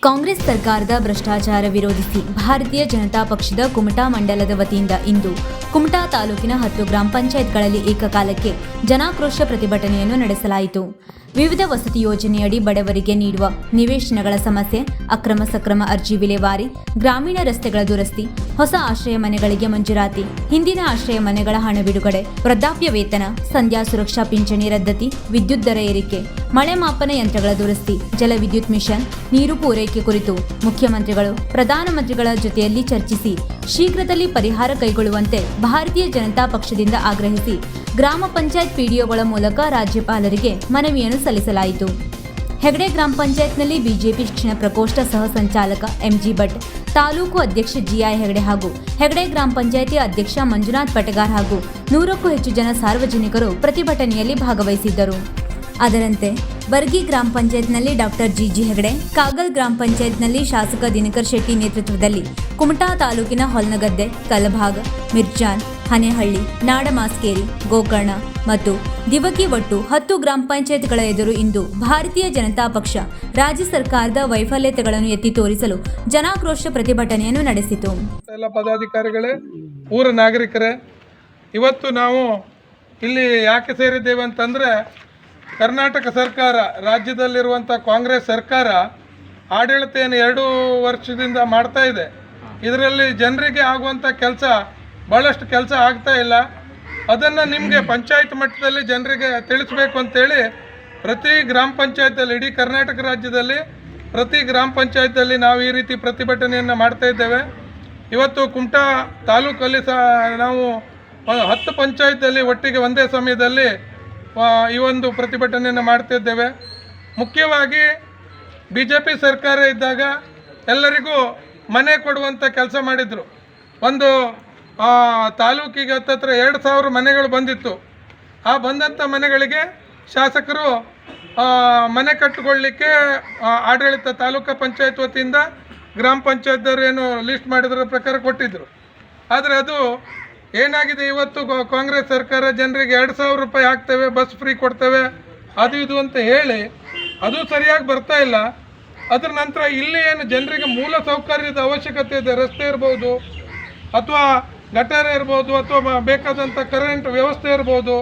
ಕಾಂಗ್ರೆಸ್ ಸರ್ಕಾರದ ಭ್ರಷ್ಟಾಚಾರ ವಿರೋಧಿಸಿ ಭಾರತೀಯ ಜನತಾ ಪಕ್ಷದ ಕುಮಟಾ ಮಂಡಲದ ವತಿಯಿಂದ ಇಂದು ಕುಮಟಾ ತಾಲೂಕಿನ 10 ಗ್ರಾಮ ಪಂಚಾಯತ್ಗಳಲ್ಲಿ ಏಕಕಾಲಕ್ಕೆ ಜನಾಕ್ರೋಶ ಪ್ರತಿಭಟನೆಯನ್ನು ನಡೆಸಲಾಯಿತು. ವಿವಿಧ ವಸತಿ ಯೋಜನೆಯಡಿ ಬಡವರಿಗೆ ನೀಡುವ ನಿವೇಶನಗಳ ಸಮಸ್ಯೆ, ಅಕ್ರಮ ಸಕ್ರಮ ಅರ್ಜಿ ವಿಲೇವಾರಿ, ಗ್ರಾಮೀಣ ರಸ್ತೆಗಳ ದುರಸ್ತಿ, ಹೊಸ ಆಶ್ರಯ ಮನೆಗಳಿಗೆ ಮಂಜೂರಾತಿ, ಹಿಂದಿನ ಆಶ್ರಯ ಮನೆಗಳ ಹಣ ಬಿಡುಗಡೆ, ವೃದ್ಧಾಪ್ಯ ವೇತನ, ಸಂಧ್ಯಾ ಸುರಕ್ಷಾ ಪಿಂಚಣಿ ರದ್ದತಿ, ವಿದ್ಯುತ್ ದರ ಏರಿಕೆ, ಮಳೆ ಮಾಪನ ಯಂತ್ರಗಳ ದುರಸ್ತಿ, ಜಲ ವಿದ್ಯುತ್ ಮಿಷನ್, ನೀರು ಪೂರೈಕೆ ಕುರಿತು ಮುಖ್ಯಮಂತ್ರಿಗಳು ಪ್ರಧಾನಮಂತ್ರಿಗಳ ಜೊತೆಯಲ್ಲಿ ಚರ್ಚಿಸಿ ಶೀಘ್ರದಲ್ಲಿ ಪರಿಹಾರ ಕೈಗೊಳ್ಳುವಂತೆ ಭಾರತೀಯ ಜನತಾ ಪಕ್ಷದಿಂದ ಆಗ್ರಹಿಸಿ ಗ್ರಾಮ ಪಂಚಾಯತ್ ಪಿಡಿಒಗಳ ಮೂಲಕ ರಾಜ್ಯಪಾಲರಿಗೆ ಮನವಿಯನ್ನು ಸಲ್ಲಿಸಲಾಯಿತು. ಹೆಗಡೆ ಗ್ರಾಮ ಪಂಚಾಯತ್ನಲ್ಲಿ ಬಿಜೆಪಿ ಶಿಕ್ಷಣ ಪ್ರಕೋಷ್ಠ ಸಹ ಸಂಚಾಲಕ ಎಂಜಿ ಭಟ್, ತಾಲೂಕು ಅಧ್ಯಕ್ಷ ಜಿಐ ಹೆಗಡೆ ಹಾಗೂ ಹೆಗಡೆ ಗ್ರಾಮ ಪಂಚಾಯತಿ ಅಧ್ಯಕ್ಷ ಮಂಜುನಾಥ್ ಪಟಗಾರ್ ಹಾಗೂ 100ಕ್ಕೂ ಹೆಚ್ಚು ಜನ ಸಾರ್ವಜನಿಕರು ಪ್ರತಿಭಟನೆಯಲ್ಲಿ ಭಾಗವಹಿಸಿದ್ದರು. ಅದರಂತೆ ಬರ್ಗಿ ಗ್ರಾಮ ಪಂಚಾಯತ್ನಲ್ಲಿ ಡಾಕ್ಟರ್ ಜಿಜಿ ಹೆಗಡೆ, ಕಾಗಲ್ ಗ್ರಾಮ ಪಂಚಾಯತ್ನಲ್ಲಿ ಶಾಸಕ ದಿನಕರ್ ಶೆಟ್ಟಿ ನೇತೃತ್ವದಲ್ಲಿ ಕುಮಟಾ ತಾಲೂಕಿನ ಹೊಲ್ನಗದ್ದೆ, ಕಲಭಾಗ, ಮಿರ್ಜಾನ್, ಹನೇಹಳ್ಳಿ, ನಾಡಮಾಸ್ಕೇರಿ, ಗೋಕರ್ಣ ಮತ್ತು ದಿವಕಿ ಒಟ್ಟು 10 ಗ್ರಾಮ ಪಂಚಾಯತ್ಗಳ ಎದುರು ಇಂದು ಭಾರತೀಯ ಜನತಾ ಪಕ್ಷ ರಾಜ್ಯ ಸರ್ಕಾರದ ವೈಫಲ್ಯತೆಗಳನ್ನು ಎತ್ತಿ ತೋರಿಸಲು ಜನಾಕ್ರೋಶ ಪ್ರತಿಭಟನೆಯನ್ನು ನಡೆಸಿತು. ಎಲ್ಲ ಪದಾಧಿಕಾರಿಗಳೇ, ಊರ ನಾಗರಿಕರೇ, ಇವತ್ತು ನಾವು ಇಲ್ಲಿ ಯಾಕೆ ಸೇರಿದ್ದೇವೆ ಅಂತಂದರೆ, ಕರ್ನಾಟಕ ಸರ್ಕಾರ, ರಾಜ್ಯದಲ್ಲಿರುವಂಥ ಕಾಂಗ್ರೆಸ್ ಸರ್ಕಾರ ಆಡಳಿತೆಯನ್ನು 2 ವರ್ಷದಿಂದ ಮಾಡ್ತಾ ಇದೆ. ಇದರಲ್ಲಿ ಜನರಿಗೆ ಆಗುವಂಥ ಭಾಳಷ್ಟು ಕೆಲಸ ಆಗ್ತಾ ಇಲ್ಲ. ಅದನ್ನು ನಿಮಗೆ ಪಂಚಾಯತ್ ಮಟ್ಟದಲ್ಲಿ ಜನರಿಗೆ ತಿಳಿಸ್ಬೇಕು ಅಂತೇಳಿ ಪ್ರತಿ ಗ್ರಾಮ ಪಂಚಾಯತಲ್ಲಿ, ಇಡೀ ಕರ್ನಾಟಕ ರಾಜ್ಯದಲ್ಲಿ ಪ್ರತಿ ಗ್ರಾಮ ಪಂಚಾಯತಲ್ಲಿ ನಾವು ಈ ರೀತಿ ಪ್ರತಿಭಟನೆಯನ್ನು ಮಾಡ್ತಾ ಇದ್ದೇವೆ. ಇವತ್ತು ಕುಮಟಾ ತಾಲೂಕಲ್ಲಿ ನಾವು 10 ಪಂಚಾಯತಲ್ಲಿ ಒಟ್ಟಿಗೆ ಒಂದೇ ಸಮಯದಲ್ಲಿ ಈ ಒಂದು ಪ್ರತಿಭಟನೆಯನ್ನು ಮಾಡ್ತಿದ್ದೇವೆ. ಮುಖ್ಯವಾಗಿ BJP ಸರ್ಕಾರ ಇದ್ದಾಗ ಎಲ್ಲರಿಗೂ ಮನೆ ಕೊಡುವಂಥ ಕೆಲಸ ಮಾಡಿದರು. ಒಂದು ತಾಲೂಕಿಗೆ ಹತ್ತತ್ರ 2000 ಮನೆಗಳು ಬಂದಿತ್ತು. ಆ ಬಂದಂಥ ಮನೆಗಳಿಗೆ ಶಾಸಕರು ಮನೆ ಕಟ್ಟಿಕೊಳ್ಳಲಿಕ್ಕೆ ಆಡಳಿತ ತಾಲೂಕು ಪಂಚಾಯತ್ ವತಿಯಿಂದ ಗ್ರಾಮ ಪಂಚಾಯತ್ದವರು ಏನು ಲಿಸ್ಟ್ ಮಾಡಿದ್ರ ಪ್ರಕಾರ ಕೊಟ್ಟಿದ್ದರು. ಆದರೆ ಅದು ಏನಾಗಿದೆ, ಇವತ್ತು ಕಾಂಗ್ರೆಸ್ ಸರ್ಕಾರ ಜನರಿಗೆ 2000 ರೂಪಾಯಿ ಹಾಕ್ತೇವೆ, ಬಸ್ ಫ್ರೀ ಕೊಡ್ತೇವೆ, ಅದು ಇದು ಅಂತ ಹೇಳಿ ಅದು ಸರಿಯಾಗಿ ಬರ್ತಾ ಇಲ್ಲ. ಅದರ ನಂತರ ಇಲ್ಲಿ ಏನು ಜನರಿಗೆ ಮೂಲ ಸೌಕರ್ಯದ ಅವಶ್ಯಕತೆ ಇದೆ, ರಸ್ತೆ ಇರ್ಬೋದು ಅಥವಾ ಗಟಾರ ಇರ್ಬೋದು ಅಥವಾ ಬೇಕಾದಂಥ ಕರೆಂಟ್ ವ್ಯವಸ್ಥೆ ಇರ್ಬೋದು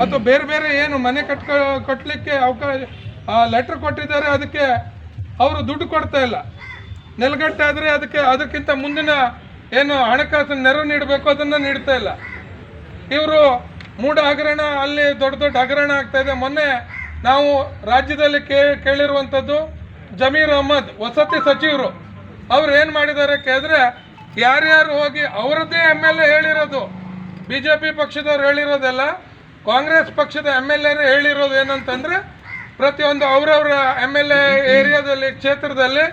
ಅಥವಾ ಬೇರೆ ಬೇರೆ ಏನು ಮನೆ ಕಟ್ಟಲಿಕ್ಕೆ ಅವಕಾಶ ಲೆಟ್ರ್ ಕೊಟ್ಟಿದ್ದಾರೆ, ಅದಕ್ಕೆ ಅವರು ದುಡ್ಡು ಕೊಡ್ತಾ ಇಲ್ಲ. ನೆಲಗಟ್ಟಾದರೆ ಅದಕ್ಕಿಂತ ಮುಂದಿನ ಏನು ಹಣಕಾಸಿನ ನೆರವು ನೀಡಬೇಕು ಅದನ್ನು ನೀಡ್ತಾ ಇಲ್ಲ. ಇವರು ಮೂಢ ಹಗರಣ, ಅಲ್ಲಿ ದೊಡ್ಡ ದೊಡ್ಡ ಹಗರಣ ಆಗ್ತಾಯಿದೆ. ಮೊನ್ನೆ ನಾವು ರಾಜ್ಯದಲ್ಲಿ ಕೇಳಿರುವಂಥದ್ದು ಜಮೀರ್ ಅಹ್ಮದ್ ವಸತಿ ಸಚಿವರು, ಅವ್ರು ಏನು ಮಾಡಿದ್ದಾರೆ ಕೇಳಿದ್ರೆ, ಯಾರ್ಯಾರು ಹೋಗಿ ಅವರದ್ದೇ MLA ಹೇಳಿರೋದು, BJP ಪಕ್ಷದವ್ರು ಹೇಳಿರೋದೆಲ್ಲ, ಕಾಂಗ್ರೆಸ್ ಪಕ್ಷದ MLA ಹೇಳಿರೋದು ಏನಂತಂದರೆ, ಪ್ರತಿಯೊಂದು ಅವರವರ MLA ಏರಿಯಾದಲ್ಲಿ, ಕ್ಷೇತ್ರದಲ್ಲಿ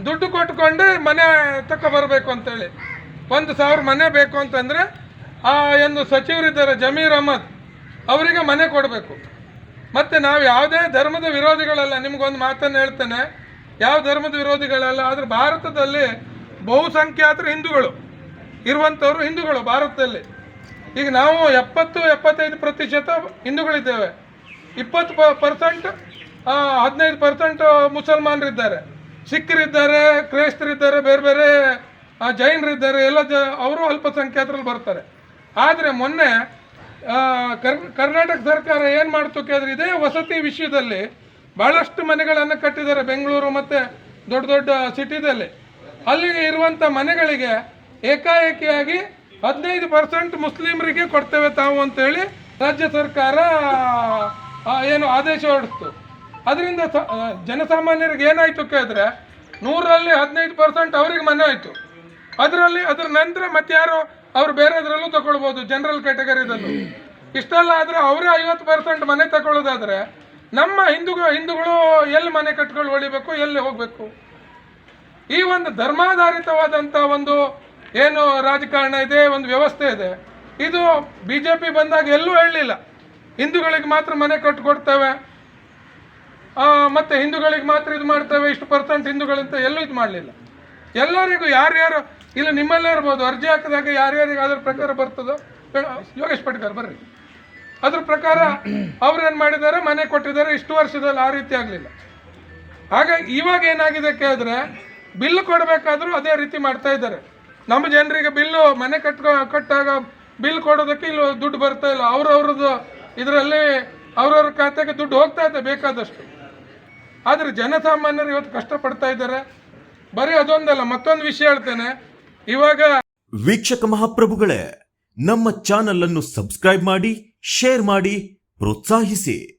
ದುಡ್ಡು ಕೊಟ್ಕೊಂಡು ಮನೆ ತಗೊಬರ್ಬೇಕು ಅಂತೇಳಿ 1000 ಮನೆ ಬೇಕು ಅಂತಂದರೆ ಆ ಏನು ಸಚಿವರಿದ್ದಾರೆ ಜಮೀರ್ ಅಹ್ಮದ್ ಅವರಿಗೆ ಮನೆ ಕೊಡಬೇಕು. ಮತ್ತು ನಾವು ಯಾವುದೇ ಧರ್ಮದ ವಿರೋಧಿಗಳಲ್ಲ, ನಿಮಗೊಂದು ಮಾತನ್ನು ಹೇಳ್ತೇನೆ, ಯಾವ ಧರ್ಮದ ವಿರೋಧಿಗಳಲ್ಲ. ಆದರೆ ಭಾರತದಲ್ಲಿ ಬಹುಸಂಖ್ಯಾತರು ಹಿಂದೂಗಳು ಇರುವಂಥವ್ರು ಹಿಂದೂಗಳು ಭಾರತದಲ್ಲಿ. ಈಗ ನಾವು 70-75% ಹಿಂದೂಗಳಿದ್ದೇವೆ, 20% 15% ಮುಸಲ್ಮಾನರಿದ್ದಾರೆ, ಸಿಖ್ಖರಿದ್ದಾರೆ, ಕ್ರೈಸ್ತರಿದ್ದಾರೆ, ಬೇರೆ ಬೇರೆ ಜೈನರಿದ್ದಾರೆ, ಎಲ್ಲ ಅವರು ಅಲ್ಪಸಂಖ್ಯಾತರಲ್ಲಿ ಬರ್ತಾರೆ. ಆದರೆ ಮೊನ್ನೆ ಕರ್ನಾಟಕ ಸರ್ಕಾರ ಏನು ಮಾಡ್ತು ಕೇಳಿದ್ರೆ, ಇದೇ ವಸತಿ ವಿಷಯದಲ್ಲಿ ಭಾಳಷ್ಟು ಮನೆಗಳನ್ನು ಕಟ್ಟಿದ್ದಾರೆ ಬೆಂಗಳೂರು ಮತ್ತು ದೊಡ್ಡ ದೊಡ್ಡ ಸಿಟಿದಲ್ಲಿ. ಅಲ್ಲಿಗೆ ಇರುವಂಥ ಮನೆಗಳಿಗೆ ಏಕಾಏಕಿಯಾಗಿ 15% ಮುಸ್ಲಿಮರಿಗೆ ಕೊಡ್ತೇವೆ ತಾವು ಅಂತೇಳಿ ರಾಜ್ಯ ಸರ್ಕಾರ ಏನು ಆದೇಶ ಹೊರಡಿಸ್ತು. ಅದರಿಂದ ಜನಸಾಮಾನ್ಯರಿಗೆ ಏನಾಯಿತು ಕೇಳಿದ್ರೆ, 100ರಲ್ಲಿ 15% ಅವ್ರಿಗೆ ಮನೆ ಆಯಿತು. ಅದರ ನಂತರ ಮತ್ತೆ ಯಾರು ಅವ್ರು ಬೇರೆದ್ರಲ್ಲೂ ತಗೊಳ್ಬೋದು, ಜನರಲ್ ಕ್ಯಾಟಗರಿದಲ್ಲೂ. ಇಷ್ಟೆಲ್ಲ ಆದರೆ ಅವರೇ 50% ಮನೆ ತಗೊಳ್ಳೋದಾದರೆ ನಮ್ಮ ಹಿಂದೂಗಳು ಎಲ್ಲಿ ಮನೆ ಕಟ್ಕೊಂಡು ಹೊಳಿಬೇಕು, ಎಲ್ಲಿ ಹೋಗಬೇಕು? ಈ ಒಂದು ಧರ್ಮಾಧಾರಿತವಾದಂಥ ಒಂದು ಏನು ರಾಜಕಾರಣ ಇದೆ, ಒಂದು ವ್ಯವಸ್ಥೆ ಇದೆ. ಇದು BJP ಬಂದಾಗ ಎಲ್ಲೂ ಹೇಳಲಿಲ್ಲ, ಹಿಂದೂಗಳಿಗೆ ಮಾತ್ರ ಮನೆ ಕಟ್ಟಿಕೊಡ್ತೇವೆ ಮತ್ತು ಹಿಂದೂಗಳಿಗೆ ಮಾತ್ರ ಇದು ಮಾಡ್ತೇವೆ, ಇಷ್ಟು % ಹಿಂದೂಗಳಂತ ಎಲ್ಲೂ ಇದು ಮಾಡಲಿಲ್ಲ. ಎಲ್ಲರಿಗೂ ಯಾರ್ಯಾರು ಇಲ್ಲಿ ನಿಮ್ಮಲ್ಲೇ ಇರ್ಬೋದು, ಅರ್ಜಿ ಹಾಕಿದಾಗ ಯಾರ್ಯಾರಿಗೆ ಅದ್ರ ಪ್ರಕಾರ ಬರ್ತದೋ, ಯೋಗೇಶ್ ಪಟ್ಕರ್ ಬರ್ರಿ, ಅದ್ರ ಪ್ರಕಾರ ಅವ್ರೇನು ಮಾಡಿದ್ದಾರೆ, ಮನೆ ಕೊಟ್ಟಿದ್ದಾರೆ. ಇಷ್ಟು ವರ್ಷದಲ್ಲಿ ಆ ರೀತಿ ಆಗಲಿಲ್ಲ. ಆಗ ಇವಾಗ ಏನಾಗಿದೆ ಕೇಳಿದ್ರೆ ಬಿಲ್ ಕೊಡಬೇಕಾದ್ರೂ ಅದೇ ರೀತಿ ಮಾಡ್ತಾ ಇದ್ದಾರೆ. ನಮ್ಮ ಜನರಿಗೆ ಬಿಲ್ಲು ಮನೆ ಕಟ್ಟಾಗ ಬಿಲ್ ಕೊಡೋದಕ್ಕೆ ಇಲ್ಲಿ ದುಡ್ಡು ಬರ್ತಾ ಇಲ್ಲ. ಅವ್ರವ್ರದ್ದು ಇದರಲ್ಲಿ ಅವ್ರವ್ರ ಖಾತೆಗೆ ದುಡ್ಡು ಹೋಗ್ತಾ ಇದೆ ಬೇಕಾದಷ್ಟು. ಆದರೆ ಜನಸಾಮಾನ್ಯರು ಇವತ್ತು ಕಷ್ಟಪಡ್ತಾ ಇದ್ದಾರೆ. ಬರೀ ಅದೊಂದಲ್ಲ, ಮತ್ತೊಂದು ವಿಷಯ ಹೇಳ್ತೇನೆ. ಇವಾಗ ವೀಕ್ಷಕ ಮಹಾಪ್ರಭುಗಳೇ, ನಮ್ಮ ಚಾನಲ್ ಅನ್ನು ಸಬ್ಸ್ಕ್ರೈಬ್ ಮಾಡಿ, ಶೇರ್ ಮಾಡಿ, ಪ್ರೋತ್ಸಾಹಿಸಿ.